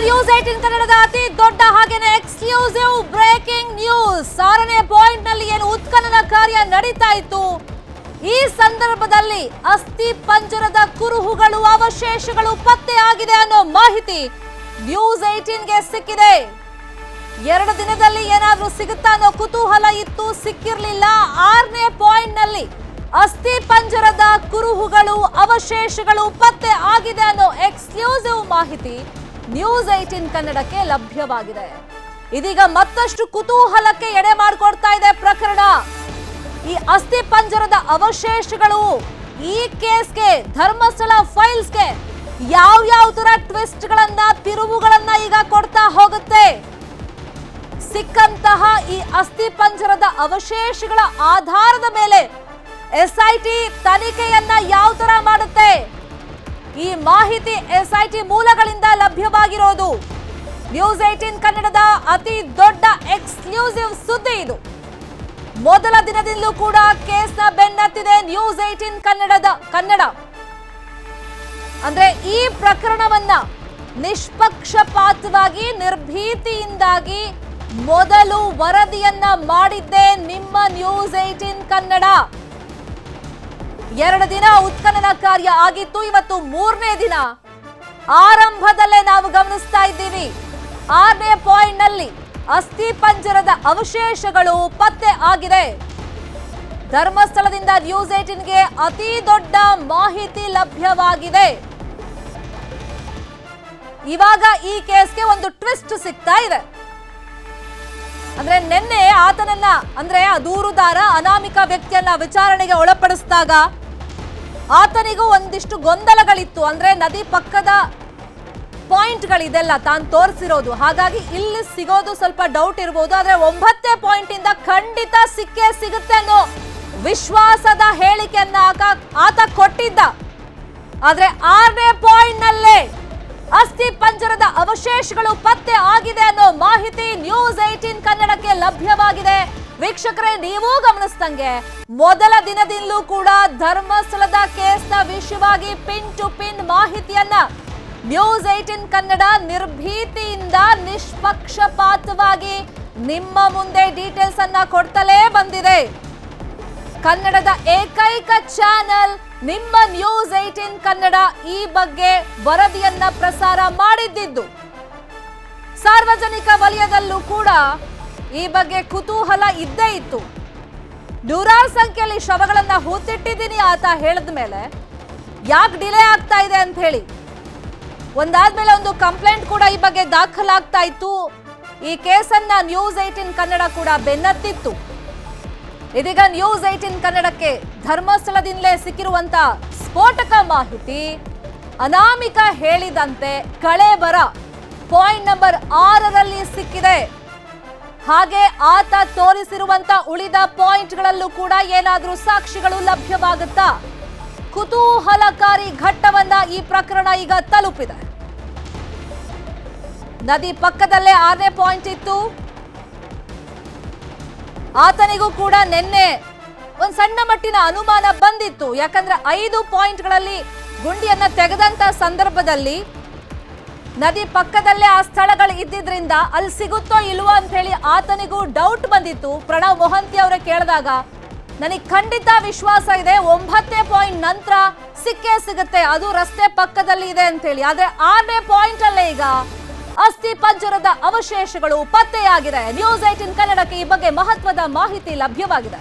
News 18 ಕನ್ನಡದ ಅತಿ ದೊಡ್ಡ ಹಾಗೇನೆ ಎಕ್ಸ್ಕ್ಲೂಸಿವ್ ಬ್ರೇಕಿಂಗ್ ನ್ಯೂಸ್ 6ನೇ ಪಾಯಿಂಟ್ ನಲ್ಲಿ ಏನು ಉತ್ಖನನ ಕಾರ್ಯ ನಡೀತಾ ಇತ್ತು. ಈ ಸಂದರ್ಭದಲ್ಲಿ ಅಸ್ಥಿ ಪಂಜರದ ಕುರುಹುಗಳು ಅವಶೇಷಗಳು ಪತ್ತೆಯಾಗಿದೆ ಅನ್ನೋ ಮಾಹಿತಿ ನ್ಯೂಸ್ 18 ಗೆ ಸಿಕ್ಕಿದೆ. 2 ದಿನದಲ್ಲಿ ಏನಾದ್ರೂ ಸಿಗುತ್ತಾ ಅನ್ನೋ ಕುತೂಹಲ ಇತ್ತು, ಸಿಕ್ಕಿರ್ಲಿಲ್ಲ. 6ನೇ ಪಾಯಿಂಟ್ ನಲ್ಲಿ ಅಸ್ಥಿ ಪಂಜರದ ಕುರುಹುಗಳು ಅವಶೇಷಗಳು ಪತ್ತೆ ಆಗಿದೆ ಅನ್ನೋ ಎಕ್ಸ್ಕ್ಲೂಸಿವ್ ಮಾಹಿತಿ ನ್ಯೂಸ್ 18 ಕನ್ನಡಕ್ಕೆ ಲಭ್ಯವಾಗಿದೆ. ಇದೀಗ ಮತ್ತಷ್ಟು ಕುತೂಹಲಕ್ಕೆ ಎಡೆ ಮಾಡಿಕೊಡ್ತಾ ಇದೆ ಪ್ರಕರಣ. ಈ ಅಸ್ಥಿ ಪಂಜರದ ಅವಶೇಷಗಳು ಈ ಕೇಸ್ಗೆ, ಧರ್ಮಸ್ಥಳ ಫೈಲ್ಸ್ಗೆ ಯಾವ ತರ ಟ್ವಿಸ್ಟ್ ಗಳನ್ನ, ತಿರುವುಗಳನ್ನ ಈಗ ಕೊಡ್ತಾ ಹೋಗುತ್ತೆ. ಸಿಕ್ಕಂತಹ ಈ ಅಸ್ಥಿ ಪಂಜರದ ಅವಶೇಷಗಳ ಆಧಾರದ ಮೇಲೆ ಎಸ್ಐಟಿ ತನಿಖೆಯನ್ನ ಯಾವ ತರ ಮಾಡುತ್ತೆ? ಈ ಮಾಹಿತಿ ಎಸ್ಐಟಿ ಮೂಲಗಳಿಂದ ಲಭ್ಯವಾಗಿರೋದು. ನ್ಯೂಸ್ 18 ಕನ್ನಡದ ಅತಿ ದೊಡ್ಡ ಎಕ್ಸ್ಕ್ಲೂಸಿವ್ ಸುದ್ದಿ ಇದು. ಮೊದಲ ದಿನದಿಂದಲೂ ಕೂಡ ಕೇಸ್ನ ಬೆನ್ನತ್ತಿದೆ ನ್ಯೂಸ್ 18 ಕನ್ನಡ. ಅಂದ್ರೆ ಈ ಪ್ರಕರಣವನ್ನ ನಿಷ್ಪಕ್ಷಪಾತವಾಗಿ, ನಿರ್ಭೀತಿಯಿಂದಾಗಿ ಮೊದಲು ವರದಿಯನ್ನ ಮಾಡಿದ್ದೇ ನಿಮ್ಮ ನ್ಯೂಸ್ 18 ಕನ್ನಡ. 2 ದಿನ ಉತ್ಖನನ ಕಾರ್ಯ ಆಗಿತ್ತು. ಇವತ್ತು 3ನೇ ದಿನ. ಆರಂಭದಲ್ಲೇ ನಾವು ಗಮನಿಸ್ತಾ ಇದ್ದೀವಿ, 6ನೇ ಪಾಯಿಂಟ್ ನಲ್ಲಿ ಅಸ್ಥಿ ಪಂಜರದ ಅವಶೇಷಗಳು ಪತ್ತೆ ಆಗಿದೆ. ಧರ್ಮಸ್ಥಳದಿಂದ ನ್ಯೂಸ್ 18ಗೆ ಅತಿ ದೊಡ್ಡ ಮಾಹಿತಿ ಲಭ್ಯವಾಗಿದೆ. ಇವಾಗ ಈ ಕೇಸ್ಗೆ ಒಂದು ಟ್ವಿಸ್ಟ್ ಸಿಗ್ತಾ ಇದೆ. ಅಂದ್ರೆ ನಿನ್ನೆ ಆತನನ್ನ, ಅಂದ್ರೆ ಆ ದೂರುದಾರ ಅನಾಮಿಕ ವ್ಯಕ್ತಿಯನ್ನ ವಿಚಾರಣೆಗೆ ಒಳಪಡಿಸಿದಾಗ ಆತನಿಗೂ ಒಂದಿಷ್ಟು ಗೊಂದಲಗಳಿತ್ತು. ಅಂದ್ರೆ ನದಿ ಪಕ್ಕದ ಪಾಯಿಂಟ್ಗಳಿದೆಲ್ಲ ತಾನು ತೋರಿಸಿರೋದು, ಹಾಗಾಗಿ ಇಲ್ಲಿ ಸಿಗೋದು ಸ್ವಲ್ಪ ಡೌಟ್ ಇರಬಹುದು. ಆದ್ರೆ 9ನೇ ಪಾಯಿಂಟ್ ಇಂದ ಖಂಡಿತ ಸಿಕ್ಕೇ ಸಿಗುತ್ತೆ ಅನ್ನೋ ವಿಶ್ವಾಸದ ಹೇಳಿಕೆಯನ್ನ ಆತ ಕೊಟ್ಟಿದ್ದ. ಆದ್ರೆ 6ನೇ ಪಾಯಿಂಟ್ ನಲ್ಲೇ ಅಸ್ಥಿ ಪಂಜರದ ಅವಶೇಷಗಳು ಪತ್ತೆ ಆಗಿದೆ ಅನ್ನೋ ಮಾಹಿತಿ ನ್ಯೂಸ್ 18 ಕನ್ನಡಕ್ಕೆ ಲಭ್ಯವಾಗಿದೆ. ವೀಕ್ಷಕರೇ, ನೀವು ಗಮನಿಸಿದಂಗೆ ಮೊದಲ ದಿನದಿಂದಲೂ ಕೂಡ ಧರ್ಮಸ್ಥಳದ ಕೇಸ್ನ ವಿಷಯವಾಗಿ ಪಿನ್ ಟು ಪಿನ್ ಮಾಹಿತಿಯನ್ನ ನ್ಯೂಸ್ 18 ಕನ್ನಡ ನಿರ್ಭೀತಿಯಿಂದ, ನಿಷ್ಪಕ್ಷಪಾತವಾಗಿ ನಿಮ್ಮ ಮುಂದೆ ಡೀಟೇಲ್ಸ್ ಅನ್ನ ಕೊಡ್ತಲೇ ಬಂದಿದೆ. ಕನ್ನಡದ ಏಕೈಕ ಚಾನೆಲ್ ನಿಮ್ಮ ನ್ಯೂಸ್ 18 ಕನ್ನಡ ಈ ಬಗ್ಗೆ ವರದಿಯನ್ನ ಪ್ರಸಾರ ಮಾಡಿದ್ದು. ಸಾರ್ವಜನಿಕ ವಲಯದಲ್ಲೂ ಕೂಡ ಈ ಬಗ್ಗೆ ಕುತೂಹಲ ಇದ್ದೇ ಇತ್ತು. ನೂರಾರು ಸಂಖ್ಯೆಯಲ್ಲಿ ಶವಗಳನ್ನ ಹೂತಿಟ್ಟಿದ್ದೀನಿ ಆತ ಹೇಳಿದ ಮೇಲೆ ಯಾಕೆ ಡಿಲೇ ಆಗ್ತಾ ಇದೆ ಅಂತ ಹೇಳಿ ಒಂದಾದ್ಮೇಲೆ ಒಂದು ಕಂಪ್ಲೇಂಟ್ ಕೂಡ ಈ ಬಗ್ಗೆ ದಾಖಲಾಗ್ತಾ ಇತ್ತು. ಈ ಕೇಸನ್ನ ನ್ಯೂಸ್ 18 ಕನ್ನಡ ಕೂಡ ಬೆನ್ನತ್ತಿತ್ತು. ಇದೀಗ ನ್ಯೂಸ್ 18 ಕನ್ನಡಕ್ಕೆ ಧರ್ಮಸ್ಥಳದಿಂದಲೇ ಸಿಕ್ಕಿರುವಂತ ಸ್ಫೋಟಕ ಮಾಹಿತಿ, ಅನಾಮಿಕ ಹೇಳಿದಂತೆ ಕಳೇಬರ ಪಾಯಿಂಟ್ ನಂಬರ್ 6ರಲ್ಲಿ ಸಿಕ್ಕಿದೆ. ಹಾಗೆ ಆತ ತೋರಿಸಿರುವಂತ ಉಳಿದ ಪಾಯಿಂಟ್ಗಳಲ್ಲೂ ಕೂಡ ಏನಾದ್ರೂ ಸಾಕ್ಷಿಗಳು ಲಭ್ಯವಾಗುತ್ತಾ? ಕುತೂಹಲಕಾರಿ ಘಟ್ಟವನ್ನ ಈ ಪ್ರಕರಣ ಈಗ ತಲುಪಿದೆ. ನದಿ ಪಕ್ಕದಲ್ಲೇ 6ನೇ ಪಾಯಿಂಟ್ ಇತ್ತು. ಆತನಿಗೂ ಕೂಡ ನಿನ್ನೆ ಒಂದು ಸಣ್ಣ ಮಟ್ಟಿನ ಅನುಮಾನ ಬಂದಿತ್ತು. ಯಾಕಂದ್ರೆ 5 ಪಾಯಿಂಟ್ಗಳಲ್ಲಿ ಗುಂಡಿಯನ್ನ ತೆಗೆದಂತ ಸಂದರ್ಭದಲ್ಲಿ ನದಿ ಪಕ್ಕದಲ್ಲೇ ಆ ಸ್ಥಳಗಳು ಇದ್ದಿದ್ರಿಂದ ಅಲ್ಲಿ ಸಿಗುತ್ತೋ ಇಲ್ವೋ ಅಂತ ಹೇಳಿ ಆತನಿಗೂ ಡೌಟ್ ಬಂದಿತ್ತು. ಪ್ರಣವ್ ಮೊಹಂತಿ ಅವರೇ ಕೇಳಿದಾಗ ನನಗೆ ಖಂಡಿತ ವಿಶ್ವಾಸ ಇದೆ, 9ನೇ ಪಾಯಿಂಟ್ ನಂತರ ಸಿಕ್ಕೇ ಸಿಗುತ್ತೆ, ಅದು ರಸ್ತೆ ಪಕ್ಕದಲ್ಲಿ ಇದೆ ಅಂತ ಹೇಳಿ. ಆದ್ರೆ 6ನೇ ಪಾಯಿಂಟ್ ಅಲ್ಲೇ ಈಗ ಅಸ್ಥಿ ಪಂಜರದ ಅವಶೇಷಗಳು ಪತ್ತೆಯಾಗಿದೆ. ನ್ಯೂಸ್ 18 ಕನ್ನಡಕ್ಕೆ ಈ ಬಗ್ಗೆ ಮಹತ್ವದ ಮಾಹಿತಿ ಲಭ್ಯವಾಗಿದೆ.